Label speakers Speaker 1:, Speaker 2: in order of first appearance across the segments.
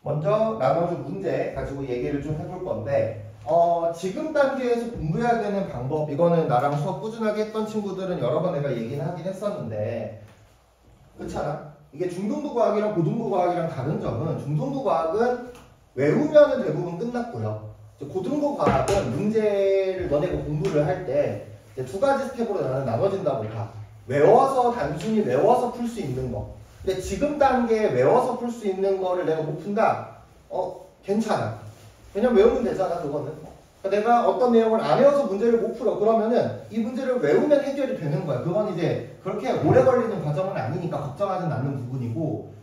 Speaker 1: 먼저 나눠준 문제 가지고 얘기를 좀 해볼 건데 지금 단계에서 공부해야 되는 방법, 이거는 나랑 수업 꾸준하게 했던 친구들은 여러 번 내가 얘기는 하긴 했었는데 그렇잖아. 이게 중등부 과학이랑 고등부 과학이랑 다른 점은 중등부 과학은 외우면은 대부분 끝났고요. 고등부 과학은 문제를 너네가 공부를 할 때 두 가지 스텝으로 나는 나눠진다고 봐. 외워서 단순히 외워서 풀 수 있는 거. 근데 지금 단계에 외워서 풀 수 있는 거를 내가 못 푼다? 괜찮아. 왜냐면 외우면 되잖아, 그거는. 그러니까 내가 어떤 내용을 안 외워서 문제를 못 풀어. 그러면은 이 문제를 외우면 해결이 되는 거야. 그건 이제 그렇게 오래 걸리는 과정은 아니니까 걱정하진 않는 부분이고,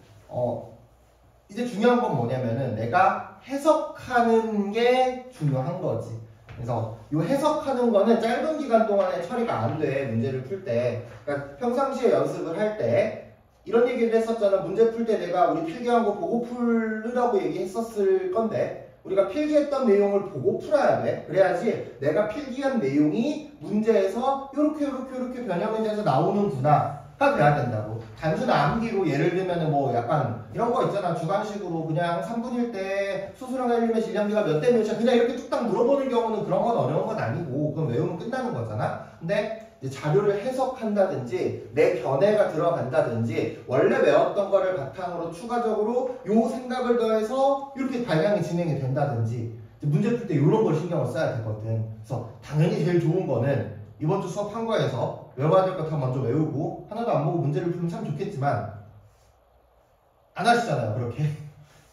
Speaker 1: 이제 중요한 건 뭐냐면은 내가 해석하는 게 중요한 거지. 그래서 이 해석하는 거는 짧은 기간 동안에 처리가 안 돼. 문제를 풀 때. 그러니까 평상시에 연습을 할 때 이런 얘기를 했었잖아. 문제 풀 때 내가 우리 필기한 거 보고 풀으라고 얘기했었을 건데 우리가 필기했던 내용을 보고 풀어야 돼. 그래야지 내가 필기한 내용이 문제에서 요렇게 변형이 돼서 나오는구나가 돼야 된다고. 단순 암기로 예를 들면은 뭐 약간 이런 거 있잖아. 주관식으로 그냥 3분일 때 수소랑 헬륨의 질량비가 몇 대 몇이야. 그냥 이렇게 뚝딱 물어보는 경우는 그런 건 어려운 건 아니고 그럼 외우면 끝나는 거잖아. 근데 이제 자료를 해석한다든지 내 견해가 들어간다든지 원래 외웠던 거를 바탕으로 추가적으로 요 생각을 더해서 이렇게 발명이 진행이 된다든지 문제 풀 때 이런 걸 신경을 써야 되거든. 그래서 당연히 제일 좋은 거는 이번 주 수업 한 거에서 외워야 될 거 다 먼저 외우고 하나도 안 보고 문제를 풀면 참 좋겠지만 안 하시잖아요.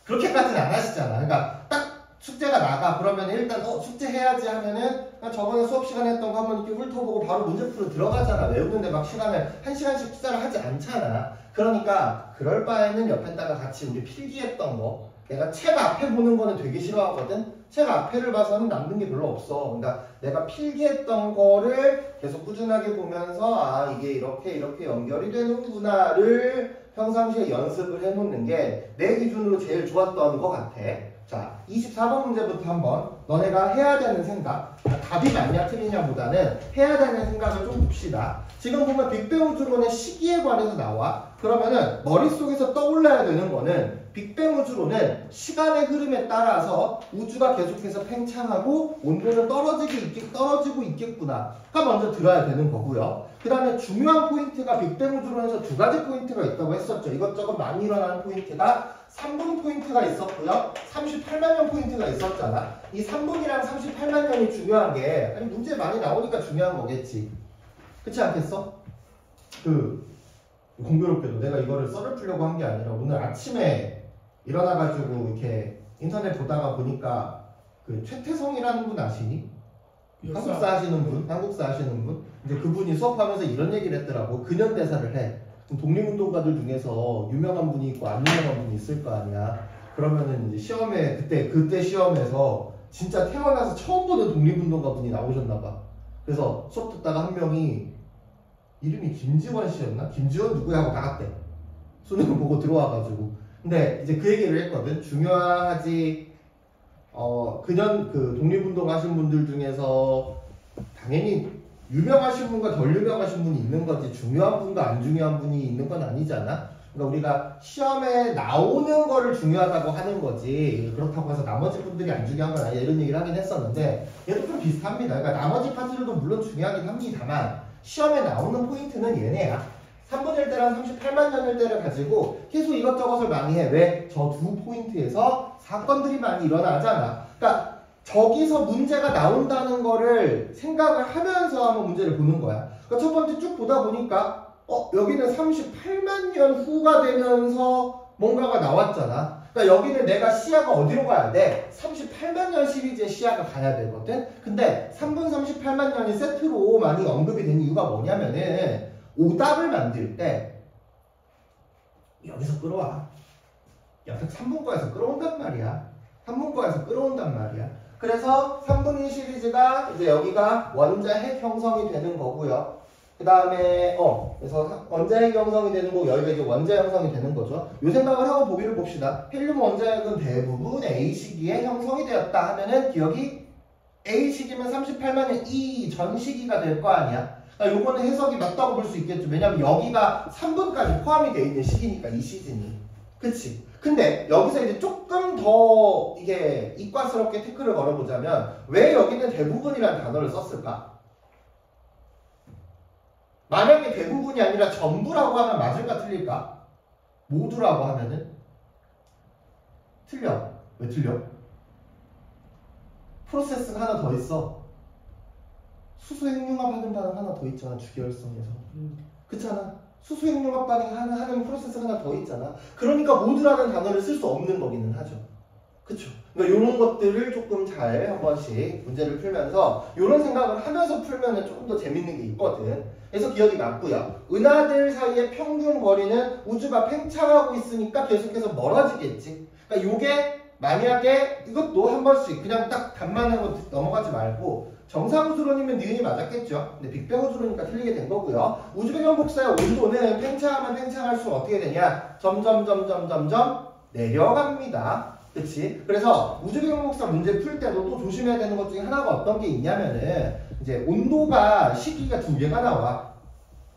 Speaker 1: 그렇게까지는 안 하시잖아. 그러니까 딱 숙제가 나가. 그러면 일단 숙제 해야지 하면은 저번에 수업 시간에 했던 거 한번 이렇게 훑어보고 바로 문제 풀어 들어가잖아. 외우는데 막 시간을 1시간씩 투자를 하지 않잖아. 그러니까 그럴 바에는 옆에다가 같이 우리 필기했던 거, 내가 책 앞에 보는 거는 되게 싫어하거든. 책 앞에를 봐서는 남는 게 별로 없어. 그러니까 내가 필기했던 거를 계속 꾸준하게 보면서 이게 이렇게 연결이 되는구나를 평상시에 연습을 해놓는 게 내 기준으로 제일 좋았던 것 같아. 자, 24번 문제부터 한번 너네가 해야 되는 생각, 답이 맞냐 틀리냐 보다는 해야 되는 생각을 좀 봅시다. 지금 보면 빅뱅 우주론의 시기에 관해서 나와. 그러면은 머릿속에서 떠올라야 되는 거는 빅뱅 우주론은 시간의 흐름에 따라서 우주가 계속해서 팽창하고 온도는 떨어지고 있겠구나가 먼저 들어야 되는 거고요. 그 다음에 중요한 포인트가 빅뱅 우주론에서 두 가지 포인트가 있다고 했었죠. 이것저것 많이 일어나는 포인트가 3분 포인트가 있었고요. 38만 년 포인트가 있었잖아. 이 3분이랑 38만 년이 중요한 게 문제 많이 나오니까 중요한 거겠지. 그렇지 않겠어? 공교롭게도 내가 이거를 썰을 풀려고 한 게 아니라 오늘 아침에 일어나가지고 이렇게 인터넷 보다가 보니까 최태성이라는 분 아시니? 한국사 하시는 분? 이제 그분이 수업하면서 이런 얘기를 했더라고. 근현대사를 해. 독립운동가들 중에서 유명한 분이 있고 안 유명한 분이 있을 거 아니야. 그러면은 이제 시험에 그때 시험에서 진짜 태어나서 처음 보는 독립운동가 분이 나오셨나 봐. 그래서 수업 듣다가 한 명이 이름이 김지원 씨였나? 김지원 누구야 하고 나갔대. 수능 보고 들어와가지고. 근데 이제 그 얘기를 했거든. 중요하지. 독립운동 하신 분들 중에서 당연히 유명하신 분과 덜 유명하신 분이 있는 거지 중요한 분과 안 중요한 분이 있는 건 아니잖아. 그러니까 우리가 시험에 나오는 거를 중요하다고 하는 거지 그렇다고 해서 나머지 분들이 안 중요한 건 아니야. 이런 얘기를 하긴 했었는데 얘도 좀 비슷합니다. 그러니까 나머지 파트들도 물론 중요하긴 합니다만 시험에 나오는 포인트는 얘네야. 3분의 1대랑 38만 년일 때를 가지고 계속 이것저것을 많이 해. 왜? 저 두 포인트에서 사건들이 많이 일어나잖아. 그러니까 저기서 문제가 나온다는 거를 생각을 하면서 한번 문제를 보는 거야. 그러니까 첫 번째 쭉 보다 보니까 여기는 38만 년 후가 되면서 뭔가가 나왔잖아. 그러니까 여기는 내가 시야가 어디로 가야 돼? 38만 년 시리즈의 시야가 가야 되거든. 근데 3분 38만 년이 세트로 많이 언급이 된 이유가 뭐냐면은 오답을 만들 때 여기서 끌어와. 옆에 3분과에서 끌어온단 말이야. 3분과에서 끌어온단 말이야. 그래서 3분의 시리즈가 이제 여기가 원자핵 형성이 되는 거고요. 그 다음에 그래서 원자핵 형성이 되는 거고 여기가 이제 원자 형성이 되는 거죠. 이 생각을 하고 보기를 봅시다. 헬륨 원자핵은 대부분 A 시기에 형성이 되었다 하면은 기억이 A 시기면 38만 년 이전 시기가 될 거 아니야. 그러니까 요거는 해석이 맞다고 볼 수 있겠죠. 왜냐면 여기가 3분까지 포함이 되어 있는 시기니까 이 시즌이. 그치? 근데 여기서 이제 조금 더 이게 이과스럽게 태클을 걸어보자면 왜 여기는 대부분이라는 단어를 썼을까? 만약에 대부분이 아니라 전부라고 하면 맞을까 틀릴까? 모두라고 하면은 틀려. 왜 틀려? 프로세스가 하나 더 있어. 수소핵융합 하는 반응 하나 더 있잖아. 주기혈성에서. 그렇잖아. 수소핵융합 반응 하는 프로세스가 하나 더 있잖아. 그러니까 모두라는 단어를 쓸 수 없는 거기는 하죠. 그쵸? 그러니까 이런 것들을 조금 잘 한 번씩 문제를 풀면서 이런 생각을 하면서 풀면은 조금 더 재밌는 게 있거든. 그래서 기억이 났고요. 은하들 사이의 평균 거리는 우주가 팽창하고 있으니까 계속해서 멀어지겠지. 그러니까 요게 만약에 이것도 한 번씩 그냥 딱 답만 하고 넘어가지 말고 정상우주론이면 니은이 맞았겠죠. 근데 빅뱅우주론이니까 틀리게 된 거고요. 우주배경 복사의 온도는 팽창하면 팽창할수록 어떻게 되냐? 점점 내려갑니다. 그치? 그래서 우주배경 복사 문제 풀 때도 또 조심해야 되는 것 중에 하나가 어떤 게 있냐면은 이제 온도가 시기가 두 개가 나와.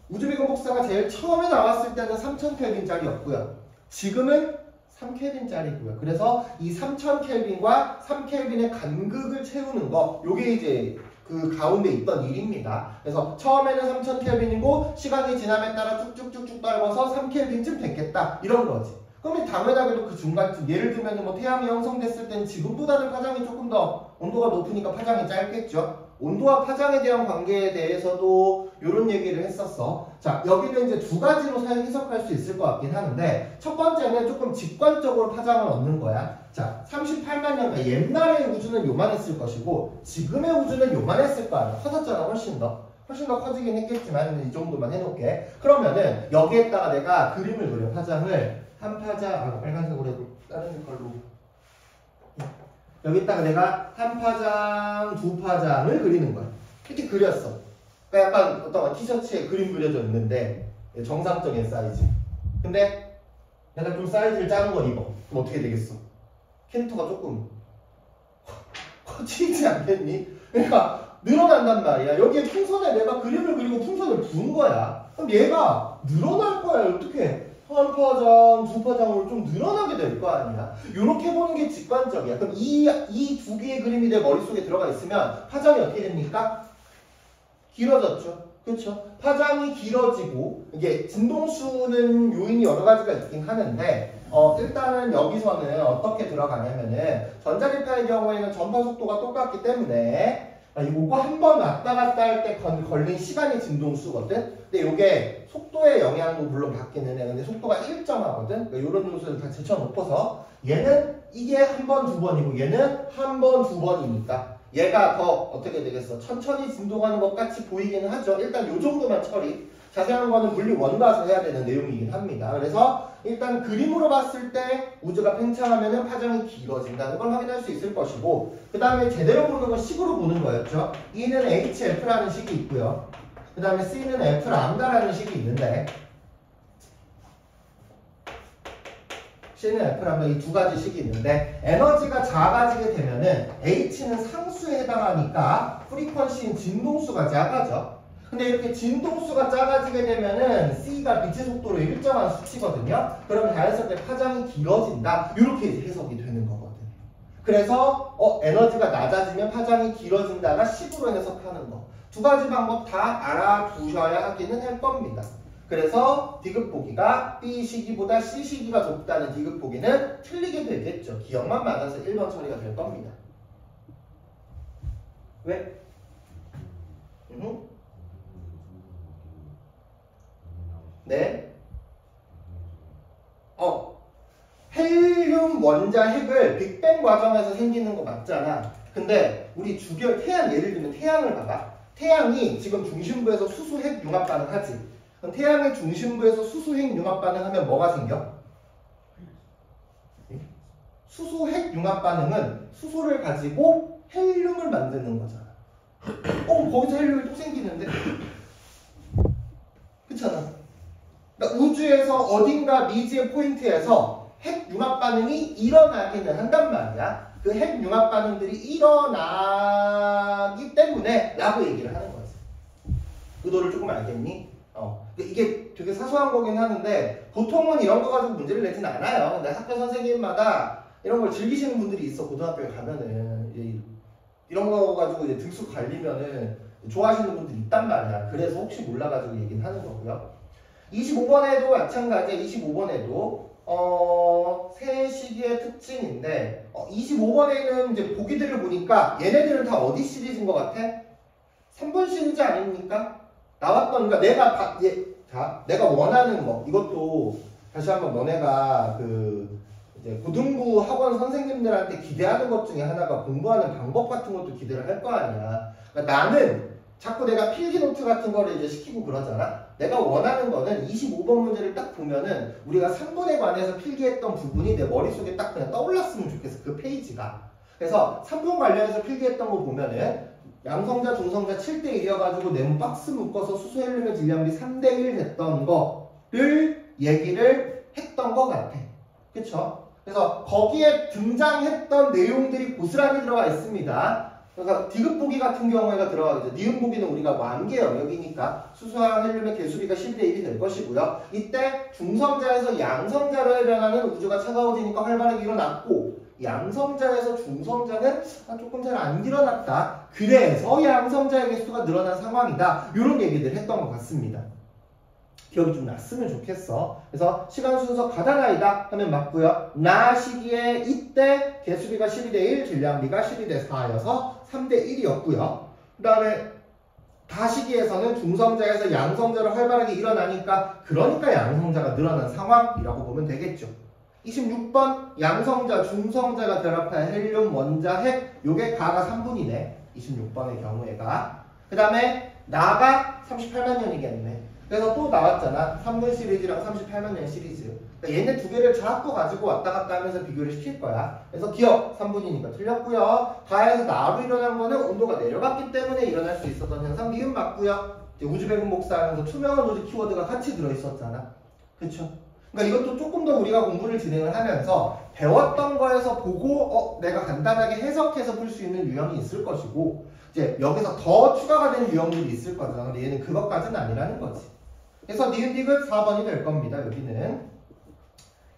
Speaker 1: 우주배경 복사가 제일 처음에 나왔을 때는 3000켈빈짜리였고요. 지금은 3켈빈짜리고요. 그래서 이 3000켈빈과 3켈빈의 간극을 채우는 거, 요게 이제 그 가운데 있던 일입니다. 그래서 처음에는 3000켈빈이고 시간이 지남에 따라 쭉쭉쭉쭉 떨궈서 3켈빈쯤 됐겠다. 이런 거지. 그럼 당연하게도 그 중간쯤, 예를 들면 뭐 태양이 형성됐을 땐 지금보다는 파장이 조금 더 온도가 높으니까 파장이 짧겠죠. 온도와 파장에 대한 관계에 대해서도 이런 얘기를 했었어. 자, 여기는 이제 두 가지로 해석할 수 있을 것 같긴 하는데 첫 번째는 조금 직관적으로 파장을 얻는 거야. 자, 38만 년, 옛날의 우주는 요만했을 것이고 지금의 우주는 요만했을 거 아니야. 커졌잖아, 훨씬 더 커지긴 했겠지만 이 정도만 해놓을게. 그러면은 여기에다가 내가 그림을 그려. 파장을 한 파장, 빨간색으로 해도 다른 색깔로. 여기다가 내가 한 파장, 두 파장을 그리는 거야. 이렇게 그렸어. 그러니까 약간 어떤 티셔츠에 그림 그려져 있는데 정상적인 사이즈. 근데 내가 좀 사이즈를 작은 걸 입어. 그럼 어떻게 되겠어? 캐릭터가 조금 커지지 않겠니? 그러니까 늘어난단 말이야. 여기에 풍선에 내가 그림을 그리고 풍선을 부은 거야. 그럼 얘가 늘어날 거야. 어떻게? 한 파장, 두 파장으로 좀 늘어나게 될 거 아니야. 이렇게 보는 게 직관적이야. 그럼 이 두 개의 그림이 내 머릿속에 들어가 있으면 파장이 어떻게 됩니까? 길어졌죠. 그렇죠? 파장이 길어지고 이게 진동수는 요인이 여러 가지가 있긴 하는데 일단은 여기서는 어떻게 들어가냐면은 전자기파의 경우에는 전파 속도가 똑같기 때문에 이거 한 번 왔다 갔다 할 때 걸린 시간이 진동수거든. 근데 이게 속도의 영향도 물론 받기는 해. 근데 속도가 일정하거든. 그러니까 이런 요소를 다 제쳐놓고서 얘는 이게 한 번, 두 번이고 얘는 한 번, 두 번이니까 얘가 더 어떻게 되겠어? 천천히 진동하는 것 같이 보이기는 하죠. 일단 요 정도만 처리. 자세한 거는 물리 원가서 해야 되는 내용이긴 합니다. 그래서 일단 그림으로 봤을 때 우주가 팽창하면 파장이 길어진다는 걸 확인할 수 있을 것이고 그 다음에 제대로 보는 건 식으로 보는 거였죠. E는 HF라는 식이 있고요. 그 다음에 C는 F람다라는 식이 있는데 C는 F람다 이 두 가지 식이 있는데 에너지가 작아지게 되면은 H는 상수에 해당하니까 프리퀀시인 진동수가 작아져. 근데 이렇게 진동수가 작아지게 되면은 C가 빛의 속도로 일정한 수치거든요. 그러면 자연스럽게 파장이 길어진다. 이렇게 해석이 되는 거거든. 그래서 에너지가 낮아지면 파장이 길어진다가 식으로 해석하는 거. 두 가지 방법 다 알아두셔야 하기는 할 겁니다. 그래서 디귿보기가 B 시기보다 C 시기가 높다는 디귿보기는 틀리게 되겠죠. 기억만 맞아서 1번 처리가 될 겁니다. 왜? 네. 헬륨 원자 핵을 빅뱅 과정에서 생기는 거 맞잖아. 근데 우리 주결 태양 예를 들면 태양을 봐봐. 태양이 지금 중심부에서 수소핵 융합 반응하지. 그럼 태양의 중심부에서 수소핵 융합 반응하면 뭐가 생겨? 수소핵 융합 반응은 수소를 가지고 헬륨을 만드는 거잖아. 거기서 헬륨이 또 생기는데? 그렇잖아. 그러니까 우주에서 어딘가 미지의 포인트에서 핵 융합 반응이 일어나기는 한단 말이야. 그 핵 융합 반응들이 일어나기 때문에 라고 얘기를 하는 거지. 의도를 조금 알겠니? 이게 되게 사소한 거긴 하는데 보통은 이런 거 가지고 문제를 내진 않아요. 근데 학교 선생님마다 이런 걸 즐기시는 분들이 있어. 고등학교에 가면은 이런 거 가지고 이제 등수 갈리면은 좋아하시는 분들이 있단 말이야. 그래서 혹시 몰라가지고 얘기는 하는 거고요. 25번에도 마찬가지. 25번에도 세 시기의 특징인데 25번에는 이제 보기들을 보니까 얘네들은 다 어디 시리즈인 것 같아? 3번 시리즈 아닙니까? 나왔던, 그러니까 내가 원하는 거, 이것도 다시 한번 너네가 이제 고등부 학원 선생님들한테 기대하는 것 중에 하나가 공부하는 방법 같은 것도 기대를 할 거 아니야. 그러니까 나는 자꾸 내가 필기 노트 같은 거를 이제 시키고 그러잖아. 내가 원하는 거는 25번 문제를 딱 보면은 우리가 3번에 관해서 필기했던 부분이 내 머릿속에 딱 그냥 떠올랐으면 좋겠어. 그 페이지가. 그래서 3번 관련해서 필기했던 거 보면은 양성자, 중성자 7대1이어가지고 네모 박스 묶어서 수소헬륨의 질량비 3대1 됐던 거를 얘기를 했던 것 같아. 그쵸? 그래서 거기에 등장했던 내용들이 고스란히 들어가 있습니다. 그러니까 디귿보기 같은 경우에가 들어가겠죠. 니은보기는 우리가 완계 영역이니까 수소와 헬륨의 개수비가 12대1이 될 것이고요. 이때 중성자에서 양성자로 해변하는 우주가 차가워지니까 활발하게 일어났고 양성자에서 중성자는 조금 잘 안 일어났다. 그래서 양성자의 개수가 늘어난 상황이다. 이런 얘기들 했던 것 같습니다. 기억이 좀 났으면 좋겠어. 그래서 시간 순서 가다나이다 하면 맞고요. 나 시기에 이때 개수비가 12대1, 질량비가 12대4여서 3대1이었고요. 그 다음에 다 시기에서는 중성자에서 양성자로 활발하게 일어나니까 그러니까 양성자가 늘어난 상황이라고 보면 되겠죠. 26번 양성자, 중성자가 결합한 헬륨, 원자, 핵 요게 가가 3분이네. 26번의 경우에가. 그 다음에 나가 38만 년이겠네. 그래서 또 나왔잖아. 3분 시리즈랑 38만 년 시리즈. 그러니까 얘네 두 개를 자꾸 가지고 왔다 갔다 하면서 비교를 시킬 거야. 그래서 기억 3분이니까 틀렸고요. 가에서 나로 일어난 거는 온도가 내려갔기 때문에 일어날 수 있었던 현상. 니은 맞고요. 이제 우주배분 복사하면서 투명한 우주 키워드가 같이 들어있었잖아. 그쵸? 그러니까 이것도 조금 더 우리가 공부를 진행을 하면서 배웠던 거에서 보고 내가 간단하게 해석해서 풀 수 있는 유형이 있을 것이고 이제 여기서 더 추가가 된 유형들이 있을 거잖아. 근데 얘는 그것까지는 아니라는 거지. 그래서 니은디귿 4번이 될 겁니다. 여기는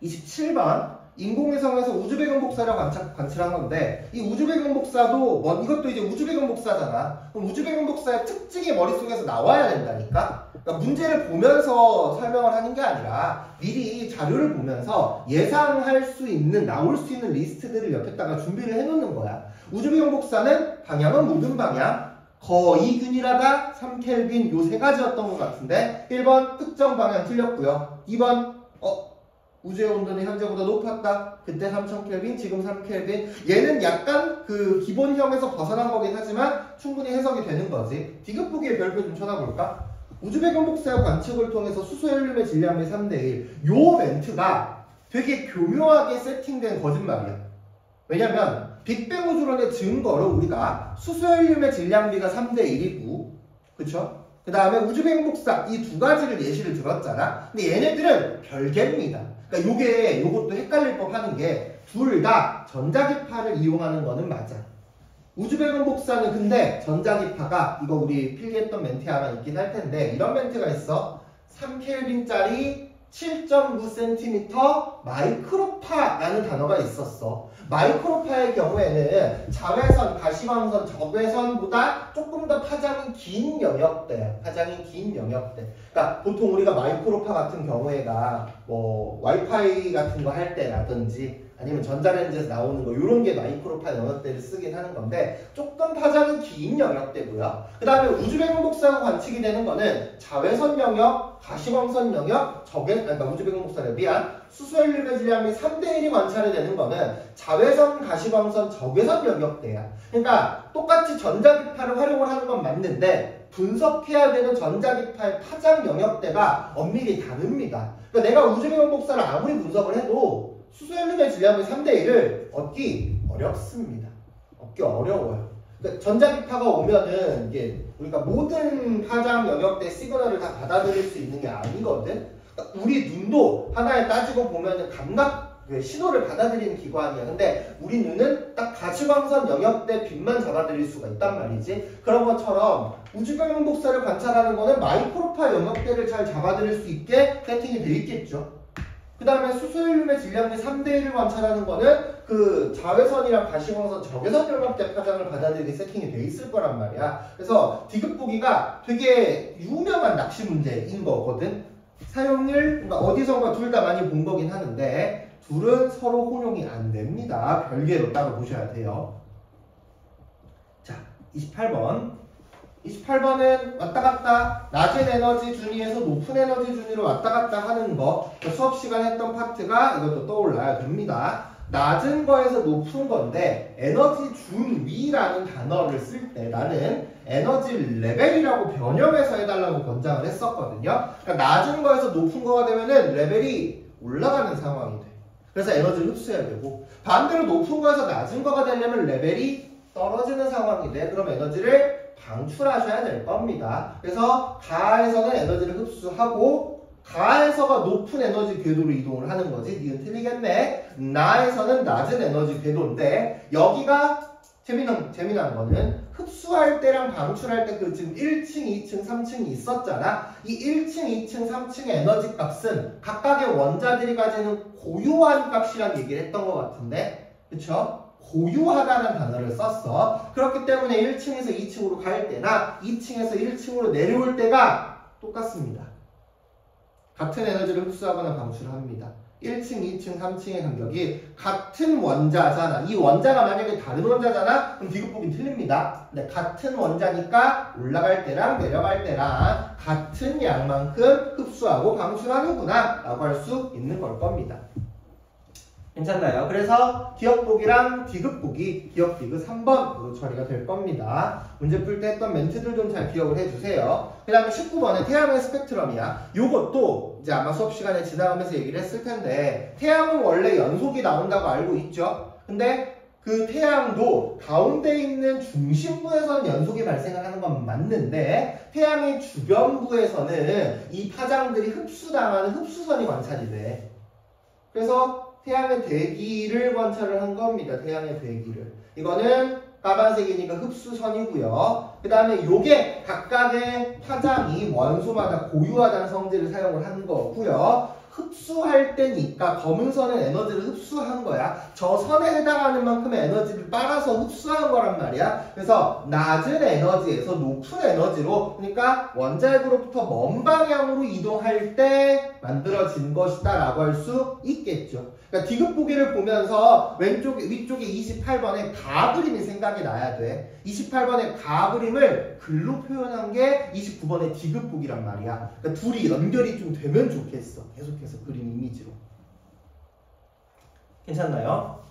Speaker 1: 27번 인공위성에서 우주배경 복사를 관측한 건데 이 우주배경 복사도 이것도 이제 우주배경 복사잖아. 그럼 우주배경 복사의 특징이 머릿속에서 나와야 된다니까. 그러니까 문제를 보면서 설명을 하는 게 아니라 미리 자료를 보면서 예상할 수 있는 나올 수 있는 리스트들을 옆에다가 준비를 해놓는 거야. 우주배경 복사는 방향은 모든 방향. 거의 균일하다, 3켈빈 요 세 가지였던 것 같은데 1번 특정 방향 틀렸고요. 2번 우주의 온도는 현재보다 높았다. 그때 3000켈빈, 지금 3켈빈. 얘는 약간 그 기본형에서 벗어난 거긴 하지만 충분히 해석이 되는 거지. 디귿보기의 별표 좀 쳐다볼까? 우주배경 복사의 관측을 통해서 수소헬륨의 질량비 3대1. 요 멘트가 되게 교묘하게 세팅된 거짓말이야. 왜냐면 빅뱅 우주론의 증거로 우리가 수소헬륨의 질량비가 3대1이고 그쵸? 그 다음에 우주배경 복사 이 두 가지를 예시를 들었잖아. 근데 얘네들은 별개입니다. 그러니까 요것도 헷갈릴 법하는 게 둘 다 전자기파를 이용하는 거는 맞아. 우주배경 복사는 근데 전자기파가 이거 우리 필기했던 멘트에 하나 있긴 할 텐데 이런 멘트가 있어. 3켈빈짜리 7.9cm 마이크로파라는 단어가 있었어. 마이크로파의 경우에는 자외선, 가시광선, 적외선보다 조금 더 파장이 긴 영역대야. 파장이 긴 영역대. 그러니까 보통 우리가 마이크로파 같은 경우에가 뭐 와이파이 같은 거 할 때라든지 아니면 전자레인지에서 나오는 거 이런 게 마이크로파 영역대를 쓰긴 하는 건데 조금 파장이 긴 영역대고요. 그 다음에 우주배경 복사가 관측이 되는 거는 자외선 영역, 가시광선 영역, 그러니까 우주배경 복사래 미안. 수소헬륨의 질량이 3대1이 관찰이 되는 거는 자외선, 가시광선, 적외선 영역대야. 그러니까 똑같이 전자기파를 활용을 하는 건 맞는데 분석해야 되는 전자기파의 파장 영역대가 엄밀히 다릅니다. 그러니까 내가 우주배경 복사를 아무리 분석을 해도 수소헬륨의 질량이 3대1을 얻기 어렵습니다. 얻기 어려워요. 그러니까 전자기파가 오면은 이게 우리가 모든 파장 영역대 시그널을 다 받아들일 수 있는 게 아니거든. 그러니까 우리 눈도 하나에 따지고 보면은 감각 그 신호를 받아들이는 기관이야. 근데 우리 눈은 딱 가시광선 영역대 빛만 잡아들일 수가 있단 말이지. 그런 것처럼 우주병영 복사를 관찰하는 거는 마이크로파 영역대를 잘 잡아들일 수 있게 세팅이 돼 있겠죠. 그 다음에 수소헬륨의 질량비 3대1을 관찰하는 거는 그 자외선이랑 가시광선 적외선 영역대 파장을 받아들이게 세팅이 돼 있을 거란 말이야. 그래서 디귿보기가 되게 유명한 낚시 문제인 거거든. 사용률, 그러니까 어디선가 둘 다 많이 본 거긴 하는데 둘은 서로 혼용이 안 됩니다. 별개로 따로 보셔야 돼요. 자, 28번. 28번은 왔다 갔다 낮은 에너지 준위에서 높은 에너지 준위로 왔다 갔다 하는 거. 수업 시간에 했던 파트가 이것도 떠올라야 됩니다. 낮은 거에서 높은 건데 에너지 준위라는 단어를 쓸 때 나는 에너지 레벨이라고 변형해서 해달라고 권장을 했었거든요. 그러니까 낮은 거에서 높은 거가 되면은 레벨이 올라가는 상황이 돼. 그래서 에너지를 흡수해야 되고 반대로 높은 거에서 낮은 거가 되려면 레벨이 떨어지는 상황이 돼. 그럼 에너지를 방출하셔야 될 겁니다. 그래서 가에서는 에너지를 흡수하고 가에서가 높은 에너지 궤도로 이동을 하는 거지. 니은 틀리겠네. 나에서는 낮은 에너지 궤도인데 여기가 재미난 거는 흡수할 때랑 방출할 때 그 지금 1층, 2층, 3층이 있었잖아. 이 1층, 2층, 3층의 에너지 값은 각각의 원자들이 가지는 고유한 값이란 얘기를 했던 것 같은데 그쵸? 고유하다는 단어를 썼어. 그렇기 때문에 1층에서 2층으로 갈 때나 2층에서 1층으로 내려올 때가 똑같습니다. 같은 에너지를 흡수하거나 방출합니다. 1층, 2층, 3층의 간격이 같은 원자잖아. 이 원자가 만약에 다른 원자잖아? 그럼 디귿보기 틀립니다. 네, 같은 원자니까 올라갈 때랑 내려갈 때랑 같은 양만큼 흡수하고 방출하는구나 라고 할 수 있는 걸 겁니다. 괜찮나요? 그래서 기억보기랑 디귿보기, 기억 디귿 3번으로 처리가 될 겁니다. 문제 풀 때 했던 멘트들 좀 잘 기억을 해주세요. 그 다음에 19번에 태양의 스펙트럼이야. 요것도 이제 아마 수업 시간에 지나가면서 얘기를 했을 텐데 태양은 원래 연속이 나온다고 알고 있죠? 근데 그 태양도 가운데 있는 중심부에서는 연속이 발생을 하는 건 맞는데 태양의 주변부에서는 이 파장들이 흡수당하는 흡수선이 관찰이 돼. 그래서 태양의 대기를 관찰을 한 겁니다. 태양의 대기를. 이거는 까만색이니까 흡수선이고요. 그 다음에 요게 각각의 파장이 원소마다 고유하다는 성질을 사용을 한 거고요. 흡수할 때니까 검은 선은 에너지를 흡수한 거야. 저 선에 해당하는 만큼의 에너지를 빨아서 흡수한 거란 말이야. 그래서 낮은 에너지에서 높은 에너지로, 그러니까 원자핵으로부터 먼 방향으로 이동할 때 만들어진 것이다 라고 할 수 있겠죠. 그러니까 디귿보기를 보면서 위쪽에 28번에 가 그림이 생각이 나야 돼. 28번의 가 그림을 글로 표현한 게 29번의 디귿보기란 말이야. 그러니까 둘이 연결이 좀 되면 좋겠어. 계속해서 그림 이미지로. 괜찮나요?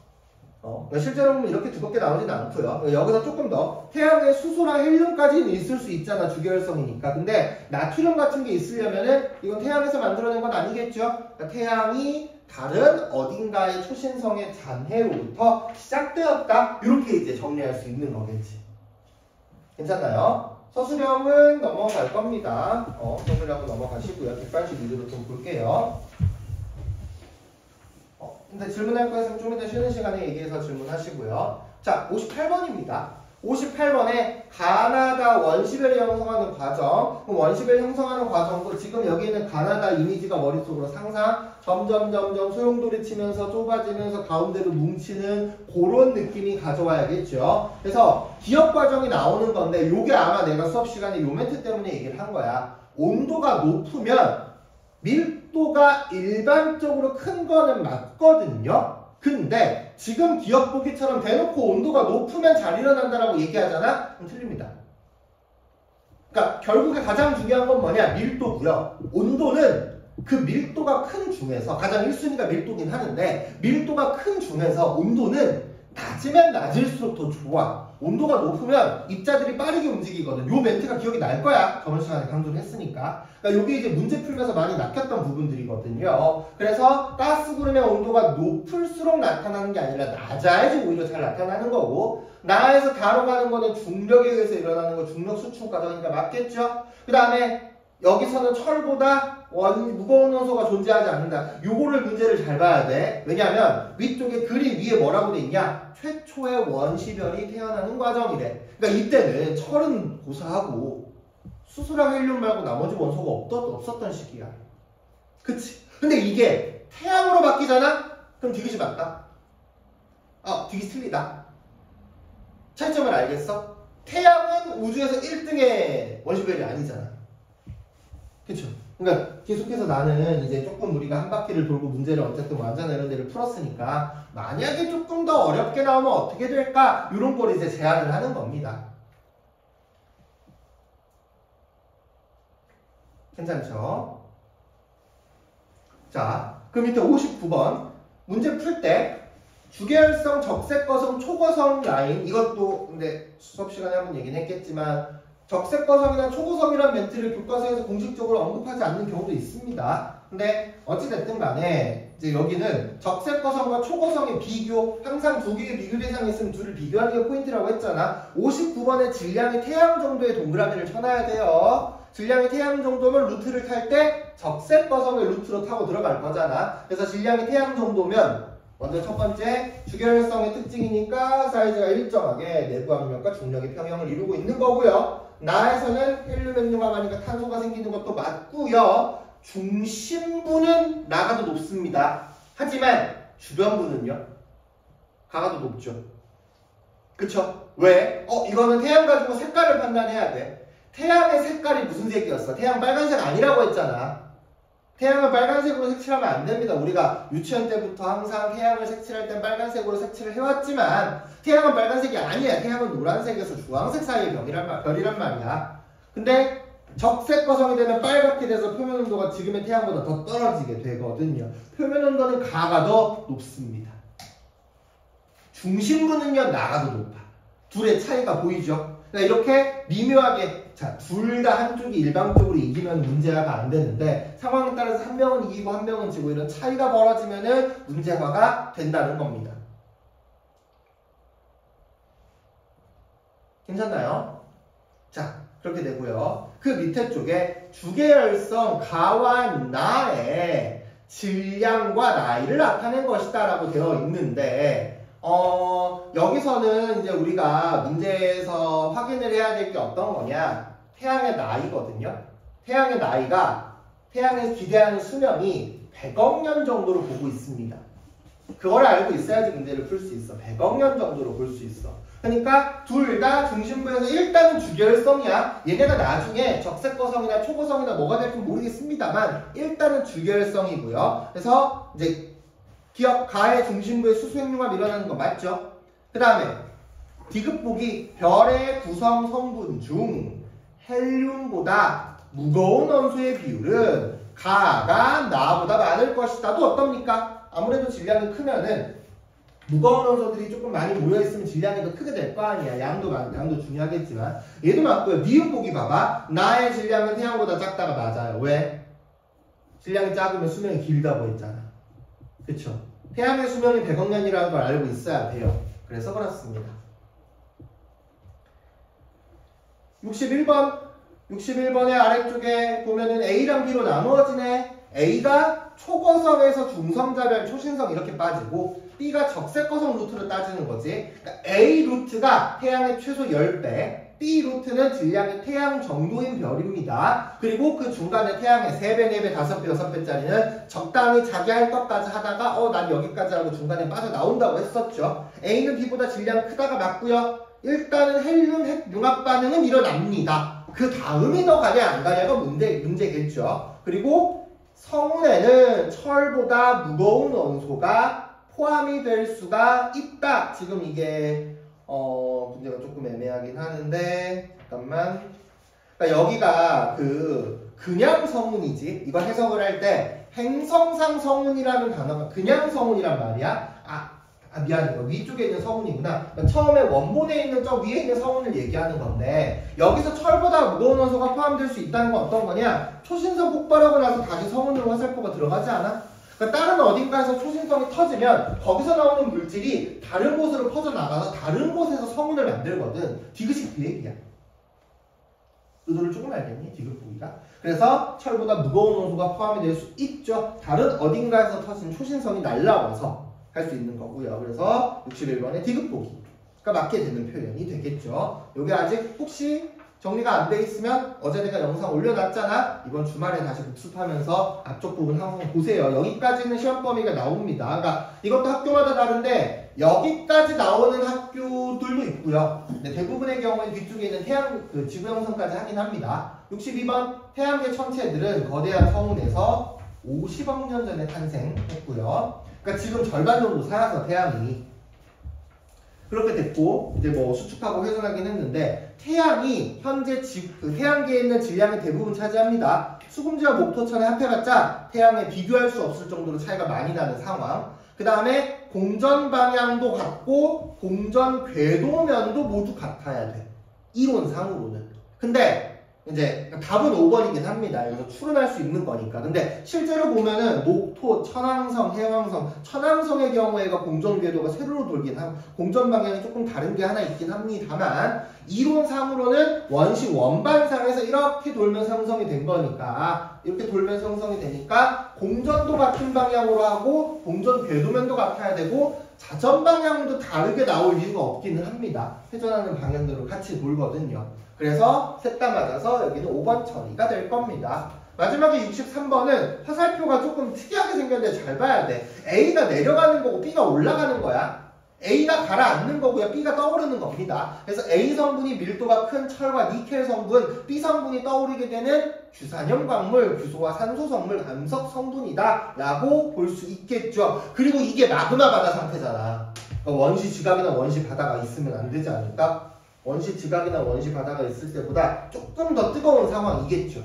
Speaker 1: 그러니까 실제로 보면 이렇게 두껍게 나오진 않고요. 여기서 조금 더 태양의 수소나 헬륨까지는 있을 수 있잖아. 주계열성이니까. 근데 나트륨 같은 게 있으려면은 이건 태양에서 만들어낸 건 아니겠죠? 그러니까 태양이 다른 어딘가의 초신성의 잔해로부터 시작되었다. 이렇게 이제 정리할 수 있는 거겠지. 괜찮나요? 서술형은 넘어갈 겁니다. 서술형은 넘어가시고요. 객관식 위주로 좀 볼게요. 근데 질문할 거에서 좀 이따 쉬는 시간에 얘기해서 질문하시고요. 자, 58번입니다. 58번에 가나다 원시별이 형성하는 과정. 그럼 원시별 형성하는 과정도 지금 여기 있는 가나다 이미지가 머릿속으로 상상. 점점 소용돌이 치면서 좁아지면서 가운데로 뭉치는 그런 느낌이 가져와야겠죠. 그래서 기억 과정이 나오는 건데 요게 아마 내가 수업 시간에 요 멘트 때문에 얘기를 한 거야. 온도가 높으면 밀도가 일반적으로 큰 거는 맞거든요. 근데 지금 기억보기처럼 대놓고 온도가 높으면 잘 일어난다라고 얘기하잖아? 그럼 틀립니다. 그러니까 결국에 가장 중요한 건 뭐냐? 밀도고요. 온도는 그 밀도가 큰 중에서 가장 1순위가 밀도긴 하는데 밀도가 큰 중에서 온도는 낮으면 낮을수록 더 좋아. 온도가 높으면 입자들이 빠르게 움직이거든. 요 멘트가 기억이 날 거야. 저번 시간에 강조를 했으니까. 그러니까 요게 이제 문제 풀면서 많이 낚였던 부분들이거든요. 그래서 가스 구름의 온도가 높을수록 나타나는 게 아니라 낮아야지 오히려 잘 나타나는 거고, 나에서 다로 가는 거는 중력에 의해서 일어나는 거 중력 수축 과정이니까 맞겠죠? 그 다음에 여기서는 철보다 무거운 원소가 존재하지 않는다. 요거를 문제를 잘 봐야 돼. 왜냐하면 위쪽에 그림 위에 뭐라고 돼 있냐? 최초의 원시별이 태어나는 과정이래. 그러니까 이때는 철은 고사하고 수소랑 헬륨 말고 나머지 원소가 없었던 시기야. 그치? 근데 이게 태양으로 바뀌잖아? 그럼 디귿이 맞다. 디귿이 틀리다. 차이점을 알겠어? 태양은 우주에서 1등의 원시별이 아니잖아. 그쵸? 그러니까 계속해서 나는 이제 조금 우리가 한 바퀴를 돌고 문제를 어쨌든 완자나 이런 데를 풀었으니까 만약에 조금 더 어렵게 나오면 어떻게 될까? 이런 걸 이제 제안을 하는 겁니다. 괜찮죠? 자, 그 밑에 59번 문제 풀 때 주계열성, 적색거성, 초거성 라인 이것도 근데 수업 시간에 한번 얘기는 했겠지만 적색거성이나 초고성이란 멘트를 교과서에서 공식적으로 언급하지 않는 경우도 있습니다. 근데 어찌됐든 간에 이제 여기는 적색거성과 초고성의 비교, 항상 두 개의 비교 대상이 있으면 둘을 비교하는 게 포인트라고 했잖아. 59번에 질량이 태양 정도의 동그라미를 쳐놔야 돼요. 질량이 태양 정도면 루트를 탈 때 적색거성의 루트로 타고 들어갈 거잖아. 그래서 질량이 태양 정도면 먼저 첫 번째 주계열성의 특징이니까 사이즈가 일정하게 내부 압력과 중력의 평형을 이루고 있는 거고요. 나에서는 헬륨 핵융합하니까 탄소가 생기는 것도 맞고요. 중심부는 나가 더 높습니다. 하지만 주변부는요? 가가 더 높죠. 그쵸? 왜? 이거는 태양 가지고 색깔을 판단해야 돼. 태양의 색깔이 무슨 색이었어? 태양 빨간색 아니라고 했잖아. 태양을 빨간색으로 색칠하면 안 됩니다. 우리가 유치원 때부터 항상 태양을 색칠할 땐 빨간색으로 색칠을 해왔지만 태양은 빨간색이 아니야. 태양은 노란색에서 주황색 사이의 별이란 말이야. 근데 적색거성이 되면 빨갛게 돼서 표면 온도가 지금의 태양보다 더 떨어지게 되거든요. 표면 온도는 가가 더 높습니다. 중심부는요, 나가 더 높아. 둘의 차이가 보이죠? 그러니까 이렇게 미묘하게 자, 둘 다 한쪽이 일방적으로 이기면 문제화가 안 되는데 상황에 따라서 한 명은 이기고 한 명은 지고 이런 차이가 벌어지면은 문제화가 된다는 겁니다. 괜찮나요? 자, 그렇게 되고요. 그 밑에 쪽에 주계열성 가와 나의 질량과 나이를 나타낸 것이다 라고 되어 있는데 여기서는 이제 우리가 문제에서 확인을 해야 될 게 어떤 거냐? 태양의 나이거든요. 태양의 나이가 태양에 기대하는 수명이 100억 년 정도로 보고 있습니다. 그걸 알고 있어야지 문제를 풀 수 있어. 100억 년 정도로 볼 수 있어. 그러니까 둘 다 중심부에서 일단은 주계열성이야. 얘네가 나중에 적색거성이나 초고성이나 뭐가 될지 모르겠습니다만 일단은 주계열성이고요. 그래서 이제 기억 가의 중심부에 수소핵융합이 일어나는 거 맞죠? 그 다음에 디귿보기 별의 구성 성분 중 헬륨보다 무거운 원소의 비율은 가가 나보다 많을 것이다도 어떻습니까? 아무래도 질량이 크면은 무거운 원소들이 조금 많이 모여있으면 질량이 더 크게 될 거 아니야. 양도 중요하겠지만 얘도 맞고요. 니은 보기 봐봐. 나의 질량은 태양보다 작다가 맞아요. 왜? 질량이 작으면 수명이 길다고 했잖아. 그쵸? 태양의 수명이 100억 년이라는 걸 알고 있어야 돼요. 그래서 그렇습니다. 61번의 아래쪽에 보면은 A랑 B로 나누어지네. A가 초거성에서 중성자별 초신성 이렇게 빠지고 B가 적색거성 루트로 따지는 거지. 그러니까 A 루트가 태양의 최소 10배, B 루트는 질량의 태양 정도인 별입니다. 그리고 그 중간에 태양의 3배, 4배, 5배, 6배짜리는 적당히 자기 할 것까지 하다가 난 여기까지 하고 중간에 빠져나온다고 했었죠. A는 B보다 질량 크다가 맞고요. 일단은 헬륨 핵융합 반응은 일어납니다. 그 다음이 더 가냐 안 가냐가 문제겠죠. 그리고 성운에는 철보다 무거운 원소가 포함이 될 수가 있다. 지금 이게 문제가 조금 애매하긴 하는데 잠깐만. 그러니까 여기가 그냥 성운이지. 이거 해석을 할 때 행성상 성운이라는 단어가 그냥 성운이란 말이야. 미안해. 위쪽에 있는 성운이구나. 그러니까 처음에 원본에 있는 저 위에 있는 성운을 얘기하는 건데 여기서 철보다 무거운 원소가 포함될 수 있다는 건 어떤 거냐? 초신성 폭발하고 나서 다시 성운으로 화살표가 들어가지 않아? 그러니까 다른 어딘가에서 초신성이 터지면 거기서 나오는 물질이 다른 곳으로 퍼져나가서 다른 곳에서 성운을 만들거든. 디귿이 그 얘기야. 의도를 조금 알겠니? 디귿보기가. 그래서 철보다 무거운 원소가 포함이 될 수 있죠. 다른 어딘가에서 터진 초신성이 날라와서 할 수 있는 거고요. 그래서 61번에 디귿보기가 맞게 되는 표현이 되겠죠. 여기 아직 혹시 정리가 안 돼 있으면 어제 내가 영상 올려놨잖아. 이번 주말에 다시 복습하면서 앞쪽 부분 한번 보세요. 여기까지는 시험 범위가 나옵니다. 그러니까 이것도 학교마다 다른데 여기까지 나오는 학교들도 있고요. 근데 대부분의 경우에 뒤쪽에 있는 태양 지구 형성까지 하긴 합니다. 62번 태양계 천체들은 거대한 성운에서 50억 년 전에 탄생했고요. 그러니까 지금 절반 정도 살아서 태양이 그렇게 됐고 이제 뭐 수축하고 훼손하긴 했는데 태양이 현재 태양계에 있는 질량의 대부분 차지합니다. 수금지와 목토천의 합해봤자 태양에 비교할 수 없을 정도로 차이가 많이 나는 상황. 그 다음에 공전 방향도 같고 공전 궤도면도 모두 같아야 돼. 이론상으로는. 근데 이제 답은 5번이긴 합니다. 여기서 추론할 수 있는 거니까. 근데 실제로 보면은 목토, 천왕성, 해왕성, 천왕성의 경우에가 공전 궤도가 세로로 돌긴 하고 공전 방향이 조금 다른 게 하나 있긴 합니다만 이론상으로는 원시 원반상에서 이렇게 돌면서 형성이 된 거니까 이렇게 돌면서 형성이 되니까 공전도 같은 방향으로 하고 공전 궤도면도 같아야 되고 자전 방향도 다르게 나올 이유가 없기는 합니다. 회전하는 방향대로 같이 돌거든요. 그래서 셋 다 맞아서 여기는 5번 처리가 될 겁니다. 마지막에 63번은 화살표가 조금 특이하게 생겼는데 잘 봐야 돼. A가 내려가는 거고 B가 올라가는 거야. A가 가라앉는 거고요. B가 떠오르는 겁니다. 그래서 A 성분이 밀도가 큰 철과 니켈 성분, B 성분이 떠오르게 되는 규산염 광물, 규소와 산소 성물, 암석 성분이다 라고 볼 수 있겠죠. 그리고 이게 마그마 바다 상태잖아. 그러니까 원시 지각이나 원시 바다가 있으면 안 되지 않을까? 원시 지각이나 원시 바다가 있을 때보다 조금 더 뜨거운 상황이겠죠.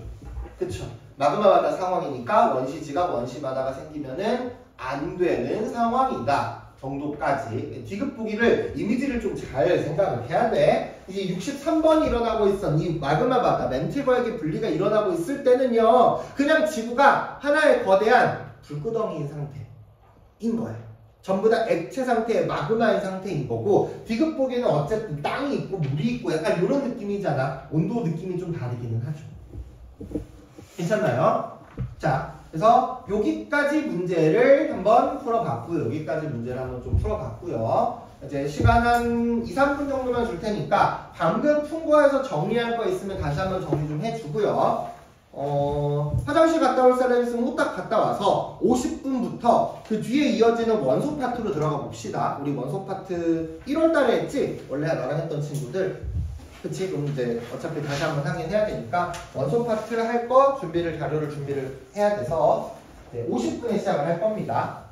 Speaker 1: 그쵸? 마그마 바다 상황이니까 원시 지각, 원시 바다가 생기면은 안 되는 상황이다 정도까지. 디귿보기를 이미지를 좀 잘 생각을 해야 돼. 이제 63번이 일어나고 있어. 이 마그마 바다, 멘틀과역의 분리가 일어나고 있을 때는요. 그냥 지구가 하나의 거대한 불구덩이인 상태인 거예요. 전부 다 액체 상태의 마그마인 상태인 거고 디귿보기는 어쨌든 땅이 있고 물이 있고 약간 이런 느낌이잖아. 온도 느낌이 좀 다르기는 하죠. 괜찮나요? 자, 그래서 여기까지 문제를 한번 풀어봤고요. 여기까지 문제를 한번 좀 풀어봤고요. 이제 시간 한 2, 3분 정도만 줄 테니까 방금 푼 거에서 정리할 거 있으면 다시 한번 정리 좀 해주고요. 화장실 갔다 올 사람 있으면 후딱 갔다 와서 50분부터 그 뒤에 이어지는 원소 파트로 들어가 봅시다. 우리 원소 파트 1월 달에 했지? 원래 나랑 했던 친구들. 그치? 그럼 이제 어차피 다시 한번 하긴 해야 되니까 원소 파트 할 거 자료를 준비를 해야 돼서 50분에 시작을 할 겁니다.